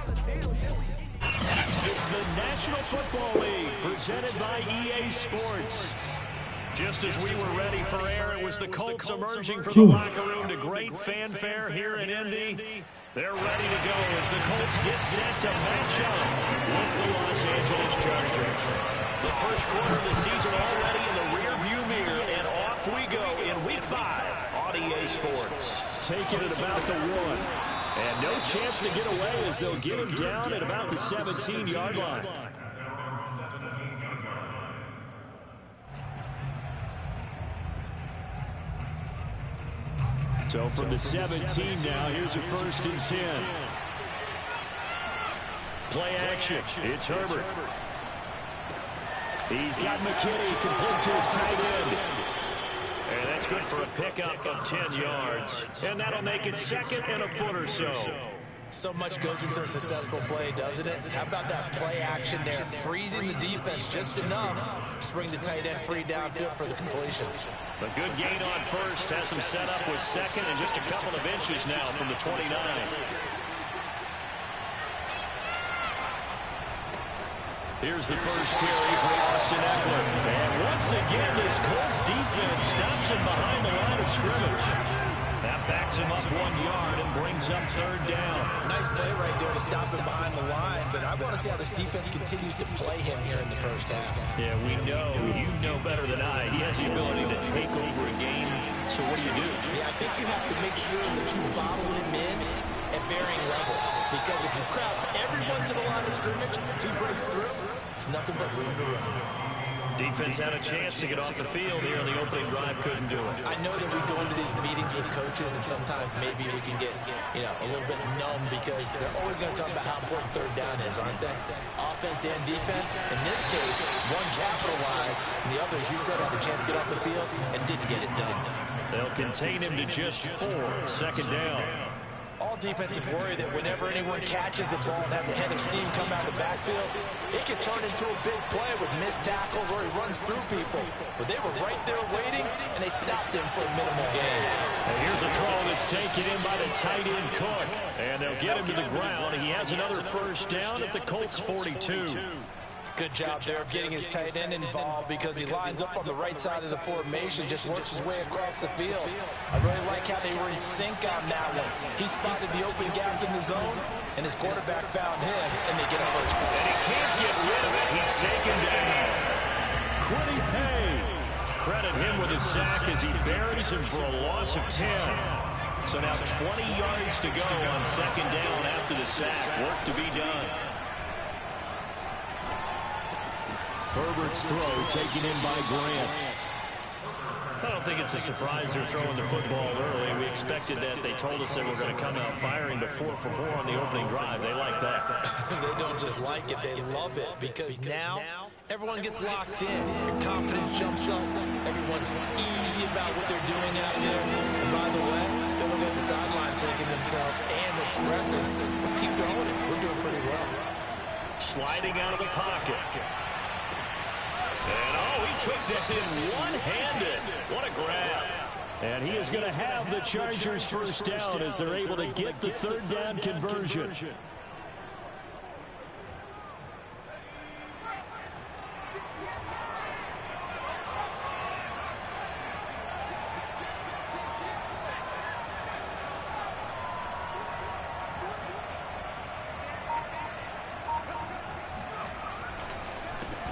It's the National Football League presented by EA Sports. Just as we were ready for air, it was the Colts emerging from the locker room to great fanfare here in Indy. They're ready to go as the Colts get set to match up with the Los Angeles Chargers. The first quarter of the season already in the rearview mirror, and off we go in Week 5 on EA Sports. Taking it about the 1. And no chance to get away as they'll get him down at about the 17-yard line. So from the 17 now, here's a 1st and 10. Play action. It's Herbert. He's got McKinney complete to his tight end. And that's good for a pickup of 10 yards. And that'll make it 2nd and a foot or so. So much goes into a successful play, doesn't it? How about that play action there? Freezing the defense just enough to bring the tight end free downfield for the completion. A good gain on 1st. Has him set up with 2nd and just a couple of inches now from the 29. Here's the first carry for Austin Ekeler. And once again, this Colts defense stops him behind the line of scrimmage. That backs him up 1 yard and brings up 3rd down. Nice play right there to stop him behind the line, but I want to see how this defense continues to play him here in the first half. Yeah, we know. You know better than I. He has the ability to take over a game. So what do? Yeah, I think you have to make sure that you bottle him in at varying levels. Because if you crowd everyone to the line of scrimmage, if he breaks through, there's nothing but room to run. Defense had a chance to get off the field here on the opening drive, couldn't do it. I know that we go into these meetings with coaches, and sometimes maybe we can get, a little bit numb because they're always going to talk about how important 3rd down is, aren't they? Offense and defense. In this case, one capitalized, and the other, as you said, had a chance to get off the field and didn't get it done. They'll contain him to just 4, 2nd down. All defenses worry that whenever anyone catches the ball and has a head of steam come out of the backfield, it can turn into a big play with missed tackles or he runs through people. But they were right there waiting, and they stopped him for a minimal gain. And here's a throw that's taken in by the tight end Cook. And they'll get him to the ground. He has another 1st down at the Colts 42. Good job there of getting his tight end involved because he lines up on the right side of the formation, just works his way across the field. I really like how they were in sync on that one. He spotted the open gap in the zone, and his quarterback found him, and they get a 1st down. And he can't get rid of it. He's taken down. Quiddy Pay. Credit him with a sack as he buries him for a loss of 10. So now 20 yards to go on 2nd down after the sack. Work to be done. Herbert's throw taken in by Grant. I don't think it's a surprise they're throwing the football early. We expected that. They told us they were going to come out firing to 4 for 4 on the opening drive. They like that. They don't just like it, they love it. Because now everyone gets locked in. Your confidence jumps up. Everyone's easy about what they're doing out there. And by the way, they look at the sideline thinking themselves and expressing, let's keep throwing it. We're doing pretty well. Sliding out of the pocket. And, he took that in one-handed. What a grab. And he is going to have the Chargers 1st down as they're able to get the 3rd down conversion.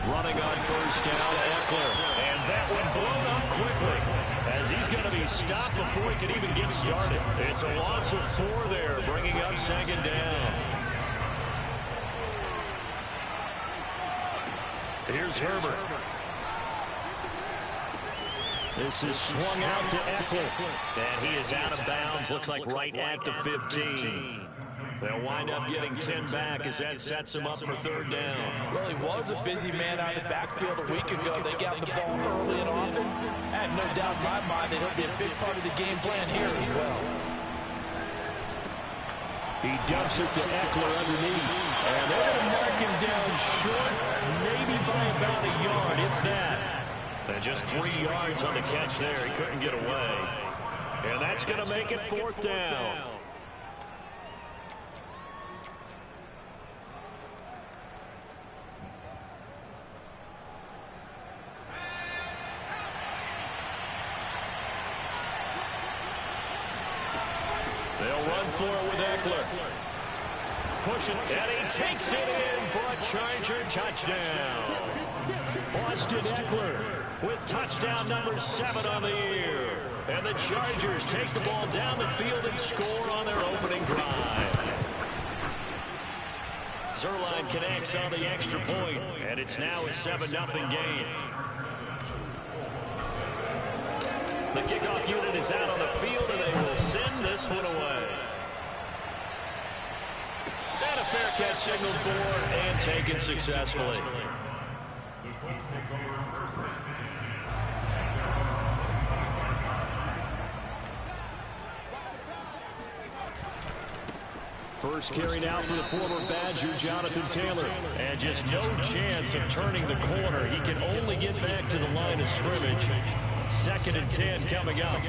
Running on 1st down, Ekeler. And that one blown up quickly as he's going to be stopped before he can even get started. It's a loss of 4 there, bringing up 2nd down. Here's Herbert. This is swung out to Ekeler. And he is out of bounds, looks like right at the 15. They'll wind up getting 10 back as that sets him up for 3rd down. Well, he was a busy man out of the backfield a week ago. They got the ball early and often. I have no doubt in my mind that he'll be a big part of the game plan here as well. He dumps it to Ekeler underneath. And they're going to mark him down short, maybe by about a yard, if that. And just 3 yards on the catch there. He couldn't get away. And that's going to make it 4th down. run for it with Eckler. Pushing, and he takes it in for a Charger touchdown. Austin Eckler with touchdown number 7 on the year. And the Chargers take the ball down the field and score on their opening drive. Zuerlein connects on the extra point, and it's now a 7-0 game. The kickoff unit is out on the field, and they will send this one away. And a fair catch signaled for and taken successfully. First carry now for the former Badger, Jonathan Taylor. And just no chance of turning the corner. He can only get back to the line of scrimmage. 2nd and 10 coming up.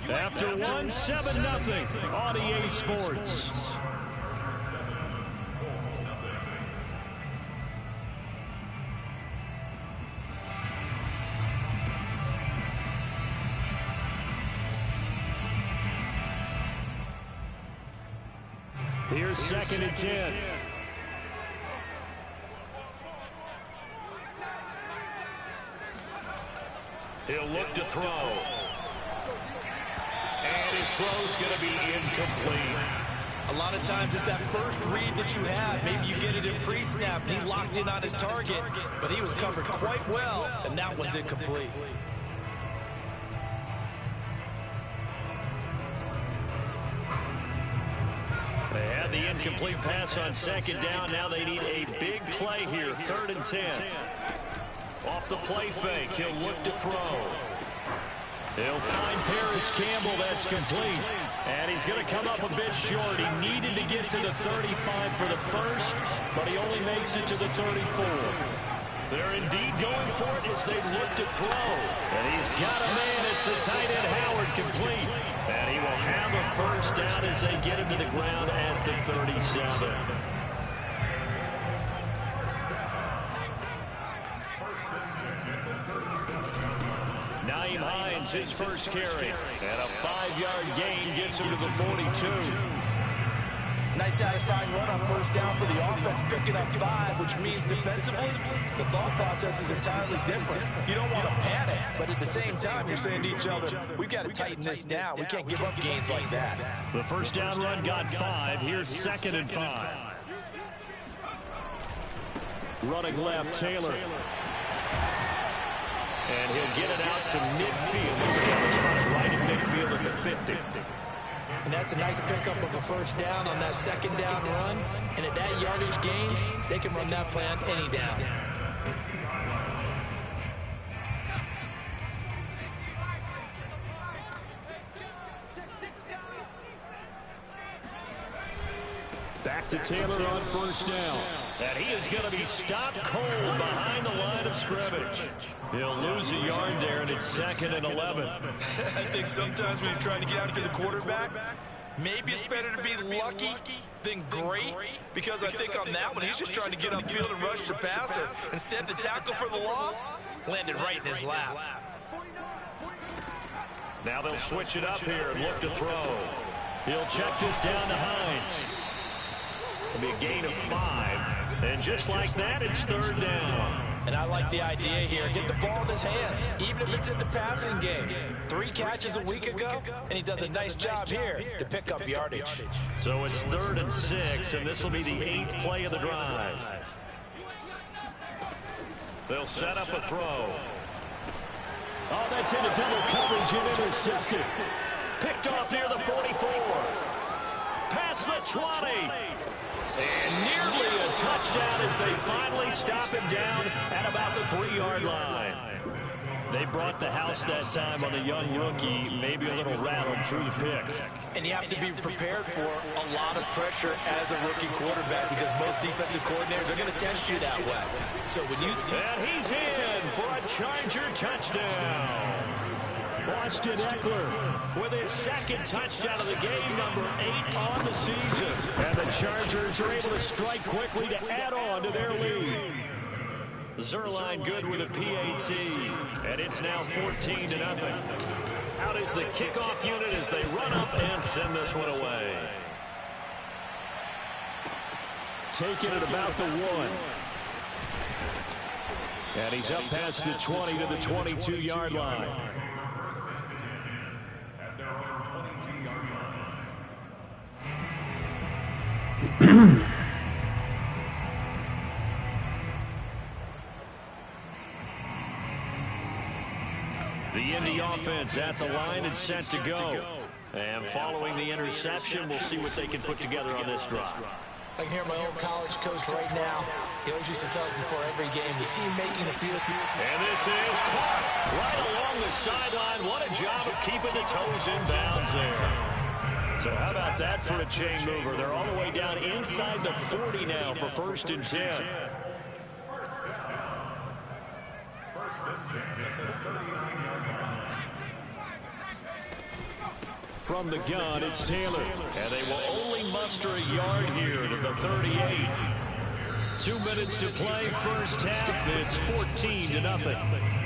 After 1, 7-0 on EA Sports. Here's 2nd and 10. He'll look to throw. And his throw's going to be incomplete. A lot of times it's that first read that you have. Maybe you get it in pre-snap. He locked in on his target, but he was covered quite well, and that one's incomplete. They had the incomplete pass on 2nd down. Now they need a big play here. 3rd and 10. Off the play fake, he'll look to throw. He'll find Paris Campbell. That's complete. And he's going to come up a bit short. He needed to get to the 35 for the first, but he only makes it to the 34. They're indeed going for it as they look to throw. And he's got a man. It's the tight end Howard, complete. And he will have a first down as they get him to the ground at the 37. Nyheim Hines, his first carry. And a 5-yard gain gets him to the 42. Nice satisfying run on first down for the offense, picking up 5, which means defensively, the thought process is entirely different. You don't want to panic, but at the same time, you're saying to each other, we've got to tighten this down. We can't give up gains like that. The first down run got 5. Here's 2nd and 5. Running left, Taylor. And he'll get it out to midfield. It's another spot right at midfield at the 50. And that's a nice pickup of a first down on that 2nd down run. And at that yardage gain, they can run that play on any down. Back to Taylor on first down. And he is going to be stopped cold behind the line of scrimmage. He'll lose a yard there, and it's 2nd and 11. I think sometimes when you're trying to get after the quarterback, maybe it's better to be lucky than great, because I think on that one, he's just trying to get upfield and rush the passer. Instead, the tackle for the loss landed right in his lap. Now they'll switch it up here and look to throw. He'll check this down to Hines. It'll be a gain of 5. And just like that, it's 3rd down. And I like the idea here. Get the ball in his hands, even if it's in the passing game. 3 catches a week ago, and he does a nice job here to pick up yardage. So it's 3rd and 6, and this will be the 8th play of the drive. They'll set up a throw. Oh, that's into double coverage and intercepted. Picked off near the 44. Past the 20. And nearly a touchdown as they finally stop him down at about the 3-yard line. They brought the house that time on the young rookie, maybe a little rattled through the pick. And you have to be prepared for a lot of pressure as a rookie quarterback, because most defensive coordinators are going to test you that way. So when you... And he's in for a Charger touchdown. Austin Eckler with his second touchdown of the game, number 8 on the season. And the Chargers are able to strike quickly to add on to their lead. Zuerlein good with a PAT, and it's now 14-0. Out is the kickoff unit as they run up and send this one away. Taking it about the 1. And he's up past the 20 to the 22-yard line. The Indy offense at the line and set to go. And following the interception, we'll see what they can put together on this drive. I can hear my old college coach right now. He always used to tell us before every game, the team making the fewest. And this is caught right along the sideline. What a job of keeping the toes in bounds there. So how about that for a chain mover? They're all the way down inside the 40 now for 1st and 10. From the gun, it's Taylor. And they will only muster a yard here to the 38. 2 minutes to play, first half. It's 14-0.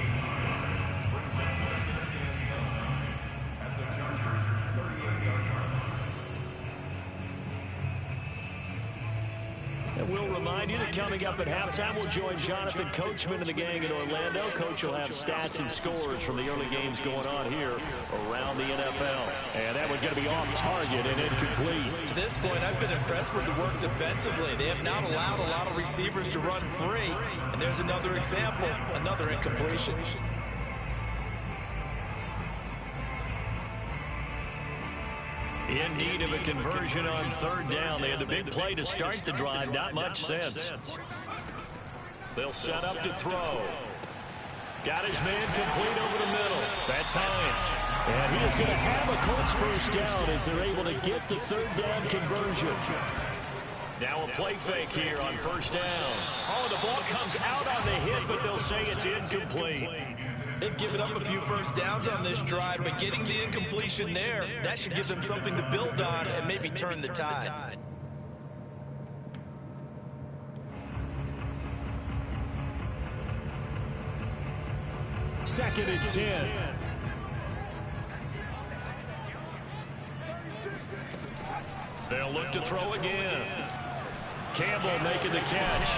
And we'll remind you that coming up at halftime, we'll join Jonathan Coachman and the gang in Orlando. Coach will have stats and scores from the early games going on here around the NFL. And that one's going to be off target and incomplete. To this point, I've been impressed with the work defensively. They have not allowed a lot of receivers to run free. And there's another example, another incompletion. In need of a conversion on 3rd down. They had the big play to start the drive. Not much sense. They'll set up to throw. Got his man complete over the middle. That's Hines. And he is going to have a Colts first down as they're able to get the 3rd down conversion. Now a play fake here on 1st down. Oh, the ball comes out on the hit, but they'll say it's incomplete. They've given up a few first downs on this drive, but getting the incompletion there, that should give them something to build on and maybe turn the tide. Second and 10. They'll look to throw again. Campbell making the catch.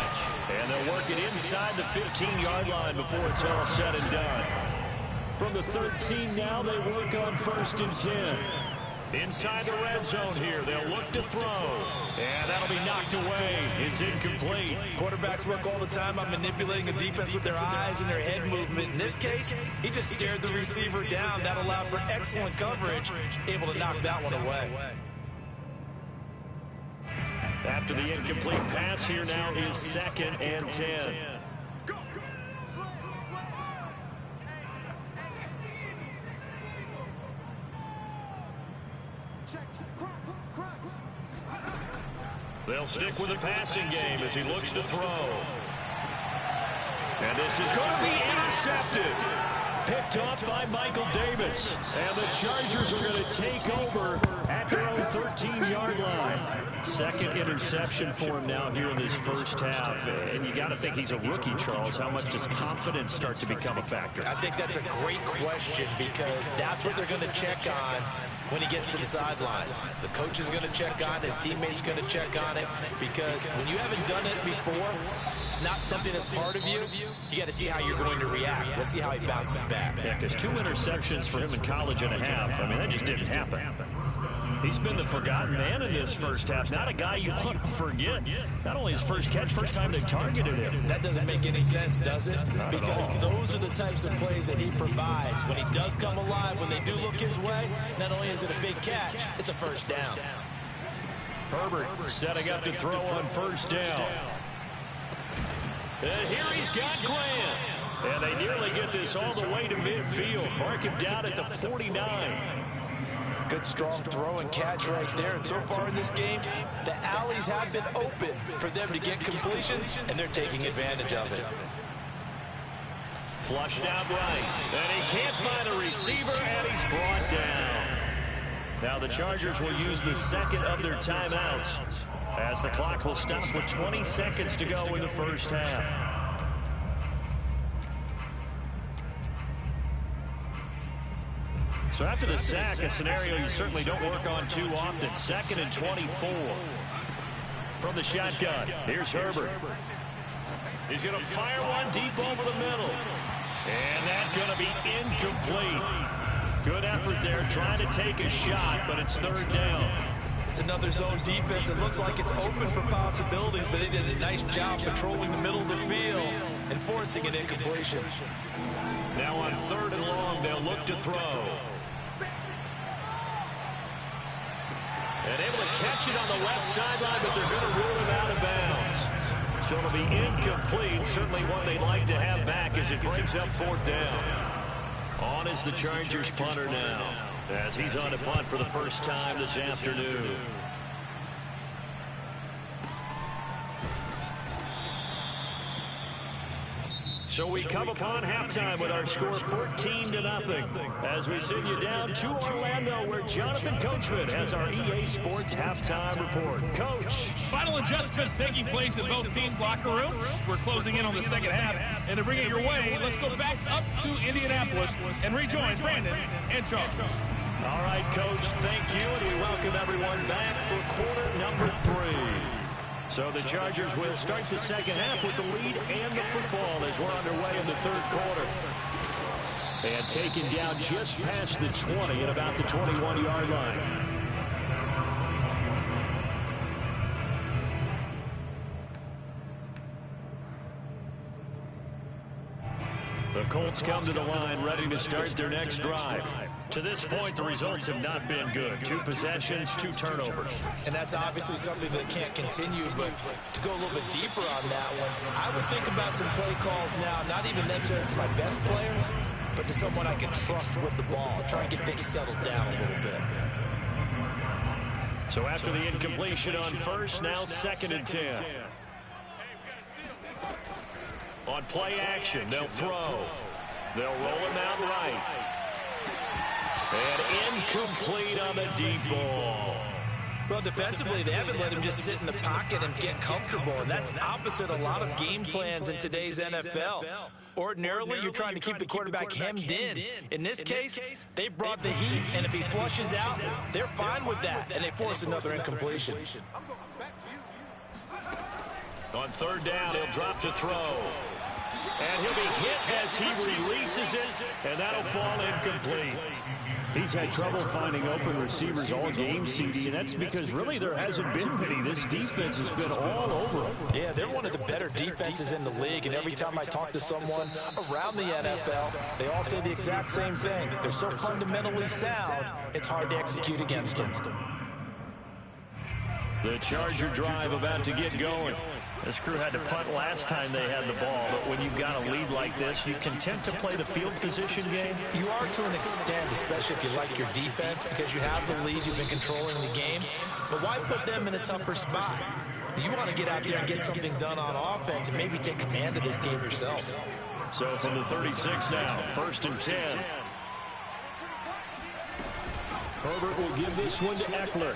And they'll work it inside the 15-yard line before it's all said and done. From the 13 now, they work on 1st and 10. Inside the red zone here, they'll look to throw. And that'll be knocked away. It's incomplete. Quarterbacks work all the time on manipulating the defense with their eyes and their head movement. In this case, he just stared the receiver down. That allowed for excellent coverage, able to knock that one away. After the incomplete pass, here now is 2nd and 10. They'll stick with the passing game as he looks to throw. And this is going to be intercepted. Picked off by Michael Davis. And the Chargers are going to take over at their own 13-yard line. Second interception for him now here in this first half. And you got to think he's a rookie, Charles. How much does confidence start to become a factor? I think that's a great question because that's what they're going to check on when he gets to the sidelines. The coach is going to check on it. His teammate's going to check on it because when you haven't done it before, it's not something that's part of you. You got to see how you're going to react. Let's see how he bounces back. Yeah, because 2 interceptions for him in college and a half. I mean, that just didn't happen. He's been the forgotten man in this first half. Not a guy you want to forget. Not only his first catch, first time they targeted him. That doesn't make any sense, does it? Not because those are the types of plays that he provides. When he does come alive, when they do look his way, not only is it a big catch, it's a first down. Herbert setting up to throw on 1st down. And here he's got Grant. And they nearly get this all the way to midfield. Mark him down at the 49. Good strong throw and catch right there. And so far in this game, the alleys have been open for them to get completions, and they're taking advantage of it. Flushed out right. And he can't find a receiver, and he's brought down. Now the Chargers will use the second of their timeouts as the clock will stop with 20 seconds to go in the first half. So after the sack, a scenario you certainly don't work on too often. 2nd and 24. From the shotgun, here's Herbert. He's going to fire one deep over the middle. And that's going to be incomplete. Good effort there trying to take a shot, but it's 3rd down. It's another zone defense. It looks like it's open for possibilities, but they did a nice job patrolling the middle of the field and forcing an incompletion. Now on 3rd and long, they'll look to throw. And able to catch it on the left sideline, but they're going to rule him out of bounds. So it'll be incomplete. Certainly one they'd like to have back as it brings up 4th down. On is the Chargers punter now, as he's on to punt for the first time this afternoon. So we come upon halftime with our score 14-0 as we send you down to Orlando, where Jonathan Coachman has our EA Sports halftime report. Coach. Final adjustments taking place in both teams' locker rooms. We're closing in on the second half, and to bring it your way, let's go back up to Indianapolis and rejoin Brandon and Charles. All right, Coach, thank you, and we welcome everyone back for quarter number 3. So the Chargers will start the second half with the lead and the football as we're underway in the 3rd quarter. And taken down just past the 20 at about the 21-yard line. The Colts come to the line ready to start their next drive. To this point, the results have not been good. 2 possessions, 2 turnovers. And that's obviously something that can't continue, but to go a little bit deeper on that one, I would think about some play calls now, not even necessarily to my best player, but to someone I can trust with the ball. Try and get things settled down a little bit. So after the incompletion on 1st, now 2nd and 10. On play action, they'll throw. They'll roll him out right. And incomplete on the deep ball. Well, defensively, they haven't let him just sit in the pocket and get comfortable, and that's opposite a lot of game plans in today's NFL. Ordinarily, you're trying to keep the quarterback hemmed in. In this case, they brought the heat, and if he flushes out, they're fine with that, and they force another incompletion. On 3rd down, he'll drop to throw. And he'll be hit as he releases it, and that'll fall incomplete. He's had trouble finding open receivers all game, CD, and that's because really there hasn't been many. This defense has been all over them. Yeah, they're one of the better defenses in the league, and every time I talk to someone around the NFL, they all say the exact same thing. They're so fundamentally sound, it's hard to execute against them. The Charger drive about to get going. This crew had to punt last time they had the ball, but when you've got a lead like this, you content to play the field position game? You are to an extent, especially if you like your defense, because you have the lead, you've been controlling the game. But why put them in a tougher spot? You want to get out there and get something done on offense and maybe take command of this game yourself. So from the 36 now, 1st and 10. Herbert will give this one to Eckler.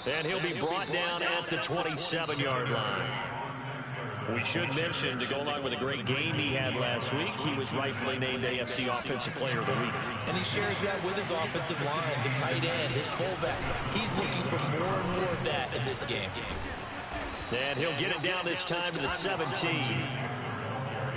And he'll be brought down at the 27-yard line. We should mention, to go along with a great game he had last week, he was rightfully named AFC Offensive Player of the Week. And he shares that with his offensive line, the tight end, his fullback. He's looking for more and more of that in this game. And he'll get it down this time to the 17.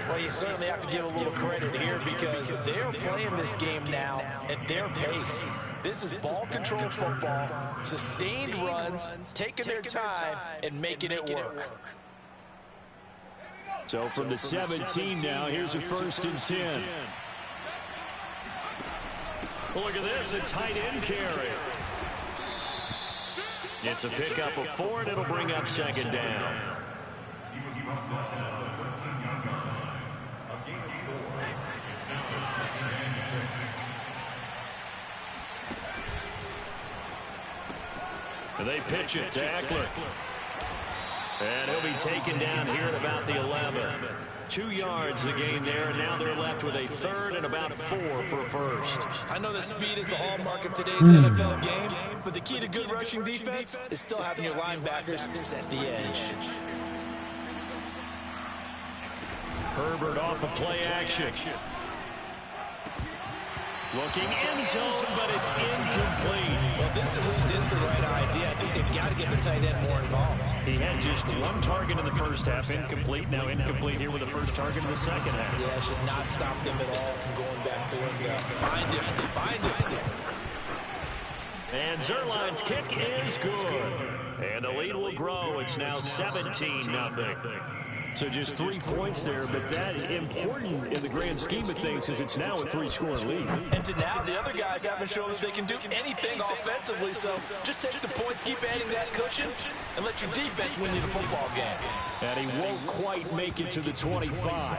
Well, you certainly have to give a little credit here because they're playing this game now at their pace. This is ball control football, sustained runs, taking their time, and making it work. So from the 17 now, here's a 1st and 10. Well, look at this, a tight end carry. It's a pickup of 4, and it'll bring up 2nd down. And they pitch it to Eckler. And he'll be taken down here at about the 11. 2 yards the game there, and now they're left with a third and about 4 for first. I know that speed is the hallmark of today's NFL game, but the key to good rushing defense is still having your linebackers set the edge. Herbert off of play action. Looking end zone, but it's incomplete. Well, this at least is the right idea. I think they've got to get the tight end more involved. He had just 1 target in the first half, incomplete. Now incomplete here with the first target in the second half. Yeah, should not stop them at all from going back to him. Find him. And Zuerlein's kick is good. And the lead will grow. It's now 17-0. So just 3 points there, but that important in the grand scheme of things is it's now a 3-score lead. And to now, the other guys haven't shown that they can do anything offensively, so just take the points, keep adding that cushion, and let your defense win you the football game. And he won't quite make it to the 25.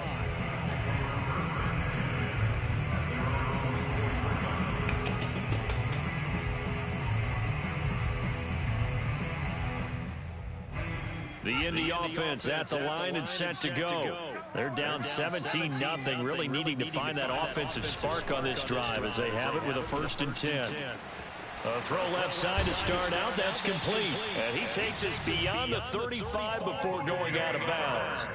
The Indy offense at the line and set to go. They're down 17-0, really needing to find that offensive spark on this drive as they have it with a 1st and 10. A throw left side to start out. That's complete. And he takes us beyond the 35 before going out of bounds.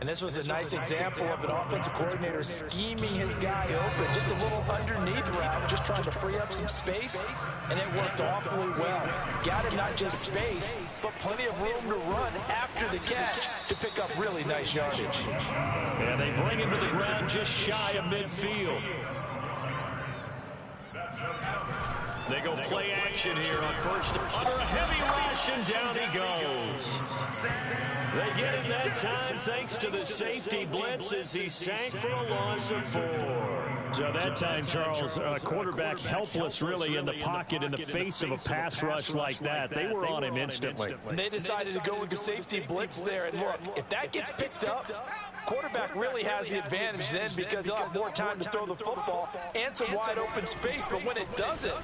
And this was a nice example of an offensive coordinator scheming his guy open. Just a little underneath route, just trying to free up some space, and it worked awfully well. Got him not just space, but plenty of room to run after the catch to pick up really nice yardage. And they bring him to the ground just shy of midfield. They go play action here on first. Under a heavy rush, and down he goes. They get him that time thanks to the safety blitz as he sank for a loss of 4. So that time, Charles, quarterback helpless really in the pocket in the face of a pass rush like that. They were on him instantly. And they decided to go with the safety blitz there. And look, if that gets picked up, quarterback really has the advantage then because he'll have more time to throw the football and some wide open space. But when it doesn't,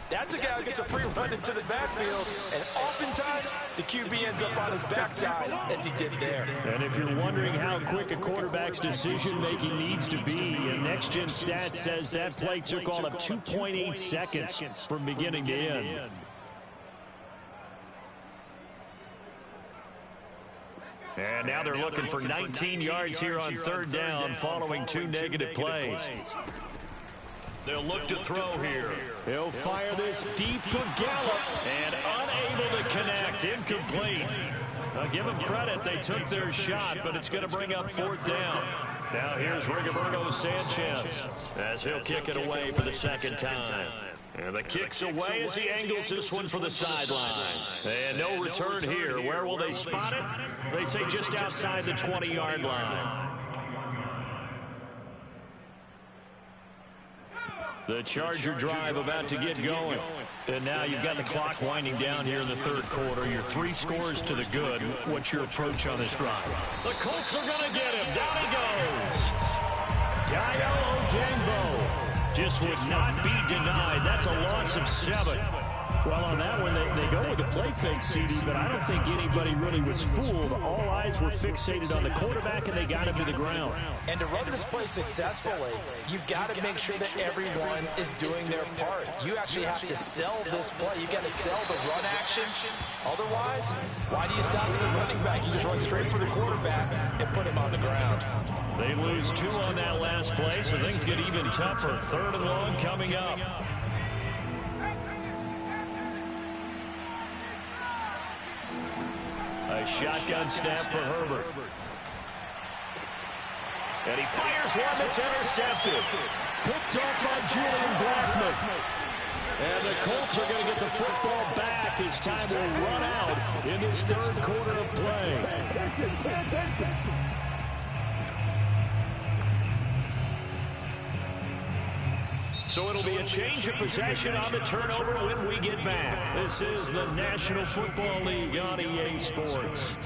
that's a guy who gets a free run into the backfield, and oftentimes the QB ends up on his backside as he did there. And if you're wondering how quick a quarterback's decision-making needs to be, and Next Gen Stats says that play took all of 2.8 seconds from beginning to end. And now they're looking for 19 yards here on 3rd down following 2 negative plays. They'll look to throw here. He'll fire this deep for Gallup and unable to connect. Incomplete. I'll give them credit. They took their shot, but it's going to bring up 4th down. Now here's Rigoberto Sanchez as he'll kick it away for the 2nd time. And the kick's away as he angles this one for the sideline. And no return here. Where will they spot it? They say just outside the 20-yard line. The Charger drive about to get going. And now you've got the clock winding down here in the 3rd quarter. Your 3 scores to the good. What's your approach on this drive? The Colts are going to get him. Down he goes. Dayo Odeyingbo just would not be denied. That's a loss of 7. Well, on that one, they go with the play fake, CD, but I don't think anybody really was fooled. All eyes were fixated on the quarterback, and they got him to the ground. And to run this play successfully, you've got to make sure that everyone is doing their part. You actually have to sell this play. You've got to sell the run action. Otherwise, why do you stop with the running back? You just run straight for the quarterback and put him on the ground. They lose 2 on that last play, so things get even tougher. 3rd and long coming up. A shotgun snap for Herbert. And he fires one that's intercepted. Picked off by Julian Blackmon. And the Colts are going to get the football back as time will run out in this 3rd quarter of play. Pay attention. So it'll be a change of possession on the turnover when we get back. This is the National Football League on EA Sports.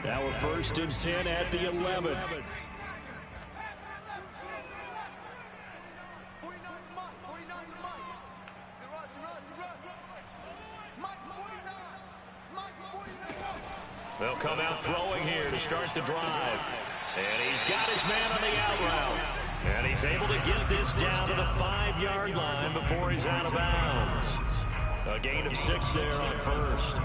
Now a 1st and 10 at the 11. They'll come out throwing here to start the drive. And he's got his man on the out route. And he's able to get this down to the 5-yard line before he's out of bounds. A gain of 6 there on first.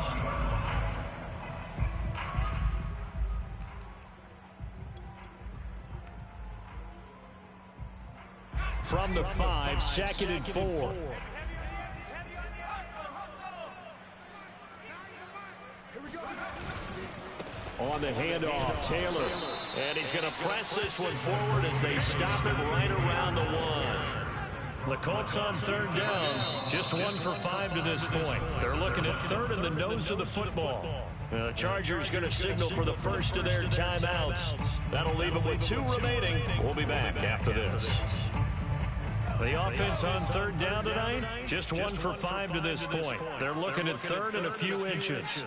From the 5, 2nd and 4. On the handoff, Taylor. And he's going to press this one forward as they stop it right around the 1. The Colts on 3rd down. Just 1 for 5 to this point. They're looking at 3rd in the nose of the football. The Chargers going to signal for the first of their timeouts. That'll leave them with 2 remaining. We'll be back after this. The offense on 3rd down tonight, just 1 for 5 to this point. They're looking at 3rd and a few inches.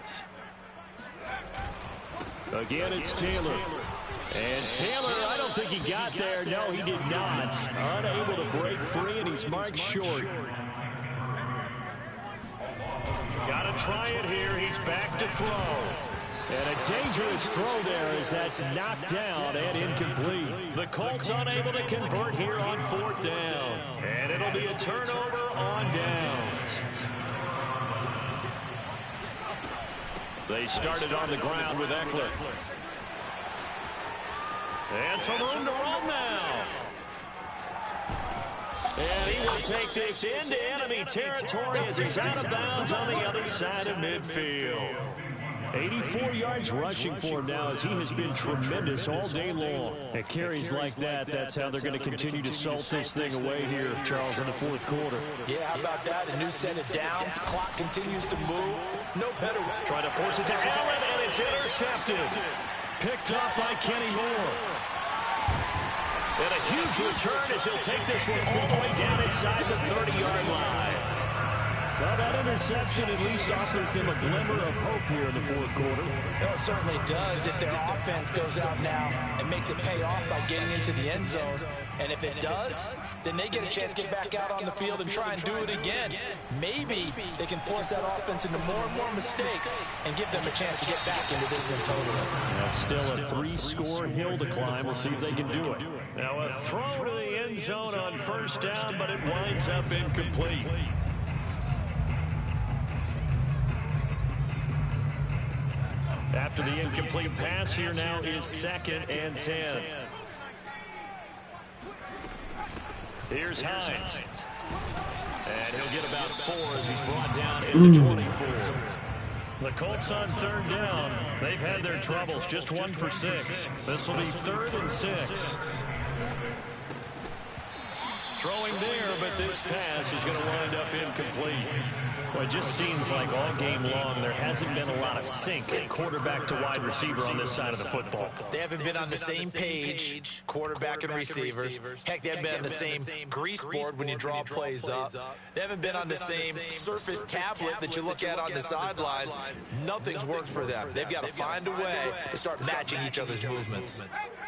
Again, it's Taylor. And Taylor, I don't think he got there. No, he did not. Unable to break free, and he's marked short. Got to try it here. He's back to throw. And a dangerous throw there as that's knocked down and incomplete. The Colts unable to convert here on 4th down. And it'll be a turnover on downs. They started on the ground with Eckler. And some room to run now. And he will take this into enemy territory as he's out of bounds on the other side of midfield. 84 yards rushing for him now as he has been tremendous all day long. At carries like that, that's how they're going to continue to salt this thing away here, Charles, in the 4th quarter. Yeah, how about that? A new set of downs. Clock continues to move. No better way. Trying to force it to Allen, and it's intercepted. Picked up by Kenny Moore. And a huge return as he'll take this one all the way down inside the 30-yard line. Well, that interception at least offers them a glimmer of hope here in the 4th quarter. Well, it certainly does if their offense goes out now and makes it pay off by getting into the end zone. And if it does, then they get a chance to get back out on the field and try and do it again. Maybe they can force that offense into more and more mistakes and give them a chance to get back into this one totally. Now still a 3-score hill to climb. We'll see if they can do it. Now a throw to the end zone on 1st down, but it winds up incomplete. After the incomplete pass, here now is 2nd and 10. Here's Hines. And he'll get about 4 as he's brought down at the 24. The Colts on 3rd down. They've had their troubles, just 1 for 6. This will be 3rd and 6. Throwing there, but this pass is going to wind up incomplete. Well, it just seems like all game long there hasn't been a lot of sync quarterback to wide receiver on this side of the football. They haven't been on the same page, quarterback and receivers. Heck, they haven't been on the same grease board when you draw plays up. They haven't been on the same Surface tablet that you look at on the sidelines. Nothing's worked for them. They've got to find a way to start matching each other's movements.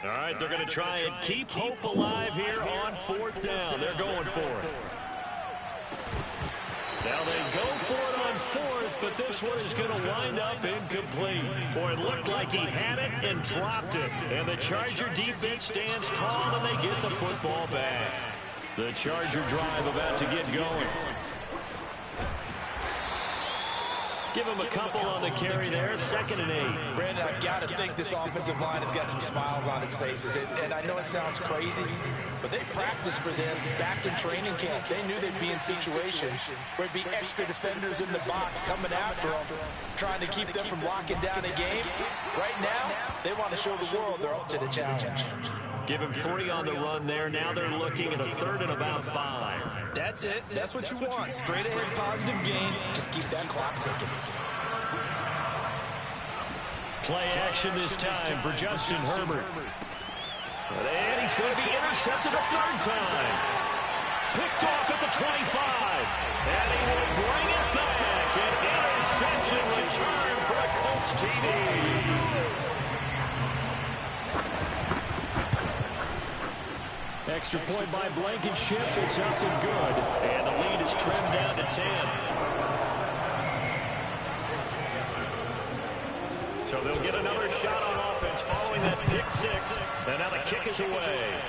All right, they're going to try and keep hope alive here on 4th down. They're going for it. Now they go for it on 4th, but this one is going to wind up incomplete. Boy, it looked like he had it and dropped it. And the Charger defense stands tall and they get the football back. The Charger drive about to get going. Give him a couple on the carry there, 2nd and 8. Brandon, I've got to think this offensive line has got some smiles on its faces. And I know it sounds crazy, but they practiced for this back in training camp. They knew they'd be in situations where there'd be extra defenders in the box coming after them, trying to keep them from locking down a game. Right now, they want to show the world they're up to the challenge. Give him 3 on the run there. Now they're looking at a 3rd and about 5. That's it. That's what you want. Straight ahead positive gain. Just keep that clock ticking. Play action this time for Justin Herbert. And he's going to be intercepted a 3rd time. Picked off at the 25. And he will bring it back. An interception return for a Colts TD. Extra point by Blankenship is up and good. And the lead is trimmed down to 10. So So they'll get another shot on offense following that pick six. And now the kick is away.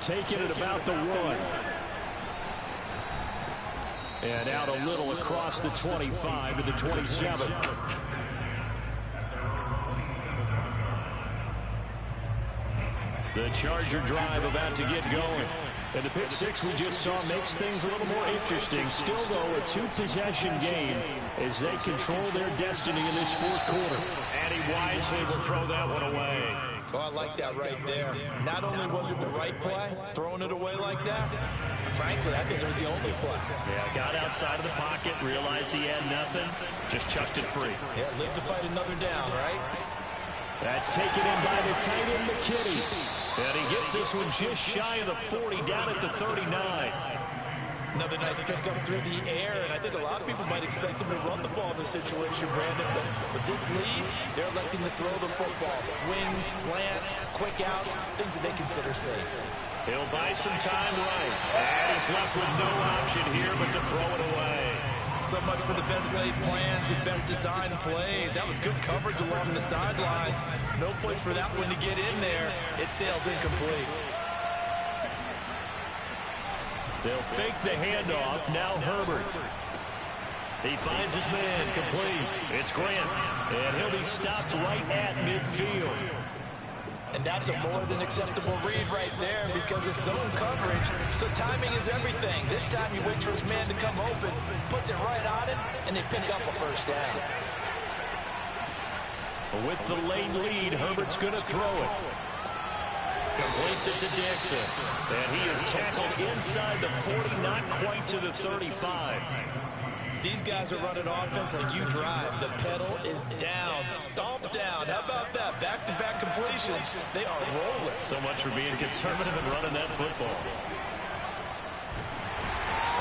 Taking it about the 1. And out a little across the 25 to the 27. The Charger drive about to get going. And the pick six we just saw makes things a little more interesting. Still, though, a two-possession game as they control their destiny in this fourth quarter. And he wisely will throw that one away. Oh, I like that right there. Not only was it the right play, throwing it away like that, frankly, I think it was the only play. Yeah, got outside of the pocket, realized he had nothing, just chucked it free. Yeah, live to fight another down, right? That's taken in by the tight end, McKinney. And he gets this one just shy of the 40, down at the 39. Another nice pickup through the air, and I think a lot of people might expect him to run the ball in this situation, Brandon. But with this lead, they're electing to throw the football. Swings, slants, quick outs, things that they consider safe. He'll buy some time right. And he's left with no option here but to throw it away. So much for the best laid plans and best designed plays. That was good coverage along the sidelines. No place for that one to get in there. It sails incomplete. They'll fake the handoff. Now Herbert. He finds his man complete. It's Grant. And he'll be stopped right at midfield. And that's a more than acceptable read right there because it's zone coverage. So timing is everything. This time he waits for his man to come open, puts it right on him, and they pick up a first down. With the late lead, Herbert's going to throw it. Completes it to Dixon. And he is tackled inside the 40, not quite to the 35. These guys are running offense like you drive. The pedal is down, stomp down. How about that? Back-to-back completions. They are rolling. So much for being conservative and running that football.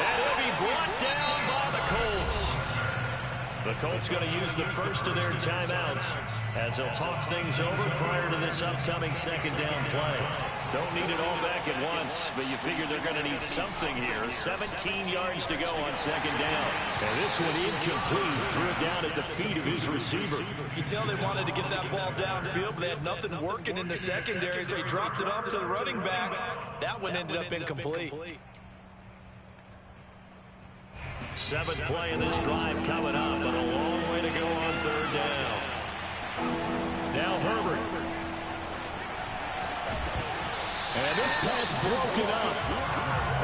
And he'll be brought down by the Colts. The Colts going to use the first of their timeouts as they'll talk things over prior to this upcoming second down play. Don't need it all back at once, but you figure they're going to need something here. 17 yards to go on second down. And this one incomplete. Threw it down at the feet of his receiver. You can tell they wanted to get that ball downfield, but they had nothing working in the secondary, so he dropped it off to the running back. That one ended up incomplete. Seventh play in this drive coming up, but a long way to go on third down. Now Herbert. And this pass broken up.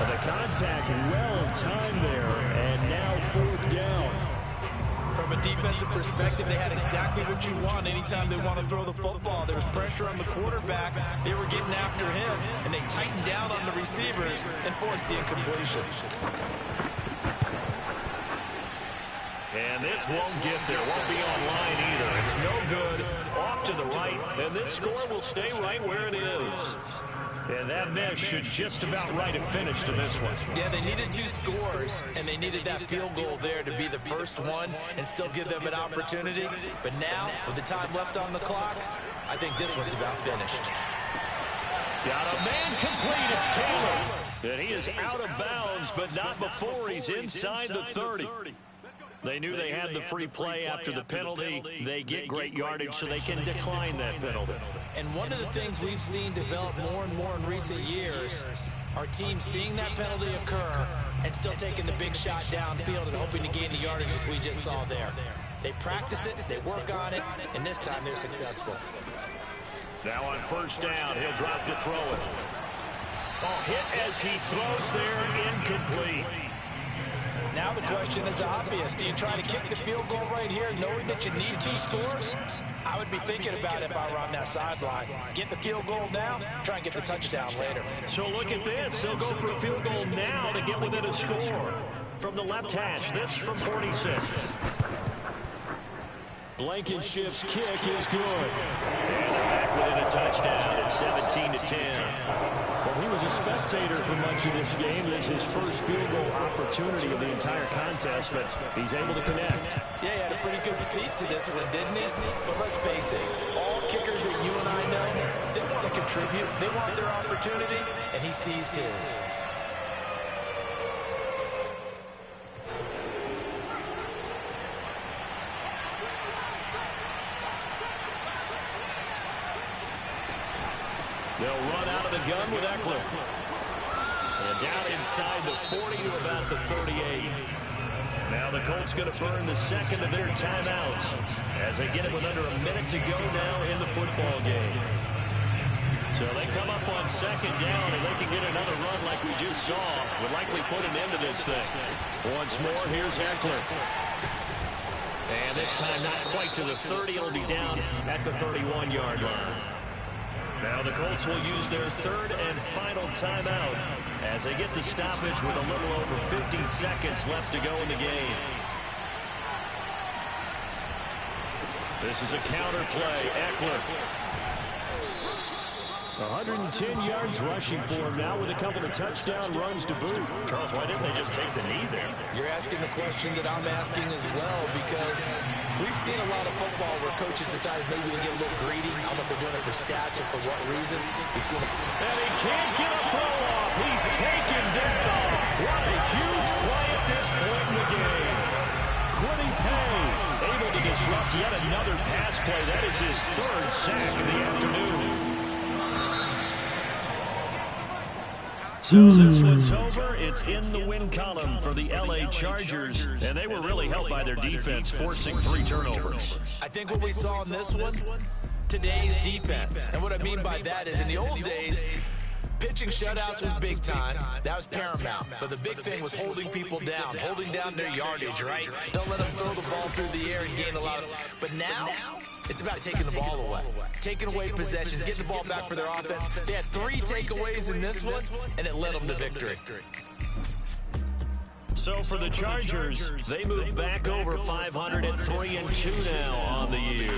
The contact well timed there, and now fourth down. From a defensive perspective, they had exactly what you want anytime they want to throw the football. There was pressure on the quarterback. They were getting after him, and they tightened down on the receivers and forced the incompletion. And this won't get there. Won't be online either. It's no good. Off to the right. And this score will stay right where it is. And that miss should just about right have finished to this one. Yeah, they needed 2 scores, and they needed that field goal there to be the first one and still give them an opportunity. But now, with the time left on the clock, I think this one's about finished. Got a man complete. It's Taylor. And he is out of bounds, but not before he's inside the 30. They knew they had the free play after the penalty. They get great yardage, so they can decline that penalty. And one of the things we've seen develop more and more in recent years are teams seeing that penalty occur and still taking the big shot downfield and hoping to gain the yardage as we just saw there. They practice it, they work on it, and this time they're successful. Now on first down, he'll drop to throw it. Oh, hit as he throws there, incomplete. Now the question is obvious. Do you try to kick the field goal right here knowing that you need 2 scores? I would be thinking about it if I were on that sideline. Get the field goal now, try and get the touchdown later. So look at this. They'll go for a field goal now to get within a score. From the left hash, this from 46. Blankenship's kick is good. And they're back within a touchdown at 17-10. Well, he was a spectator for much of this game. This is his first field goal opportunity of the entire contest, but he's able to connect. Yeah, he had a pretty good seat to this one, didn't he? But let's face it, all kickers that you and I know, they want to contribute. They want their opportunity, and he seized his. They'll run out of the gun with Eckler. And down inside the 40 to about the 38. Now the Colts going to burn the second of their timeouts as they get it with under a minute to go now in the football game. So they come up on second down, and they can get another run like we just saw. Would likely put an end to this thing. Once more, here's Eckler. And this time not quite to the 30. It'll be down at the 31-yard line. Now the Colts will use their third and final timeout as they get the stoppage with a little over 50 seconds left to go in the game. This is a counter play. Eckler. 110 yards rushing for him now with a couple of touchdown runs to boot. Charles, why didn't they just take the knee there? You're asking the question that I'm asking as well, because we've seen a lot of football where coaches decide maybe to get a little greedy. I don't know if they're doing it for stats or for what reason. We've seen it. And he can't get a throw off. He's taken down. What a huge play at this point in the game. Quiddy Pay able to disrupt yet another pass play. That is his third sack of the afternoon. So this one's over. It's in the win column for the LA Chargers, and they were really helped by their defense, forcing 3 turnovers. I think what we saw in this one, today's defense. And what I mean by that is in the old days, pitching shutouts was big time. That was paramount. But the big thing was holding people down, holding down their yardage, right? Don't let them throw the ball through the air and gain a lot of... But now, it's about taking the ball away. Taking away possessions, getting the ball back for their offense. They had 3 takeaways in this one, and it led them to victory. So for the Chargers, they move back over 500 at 3-2 now on the year.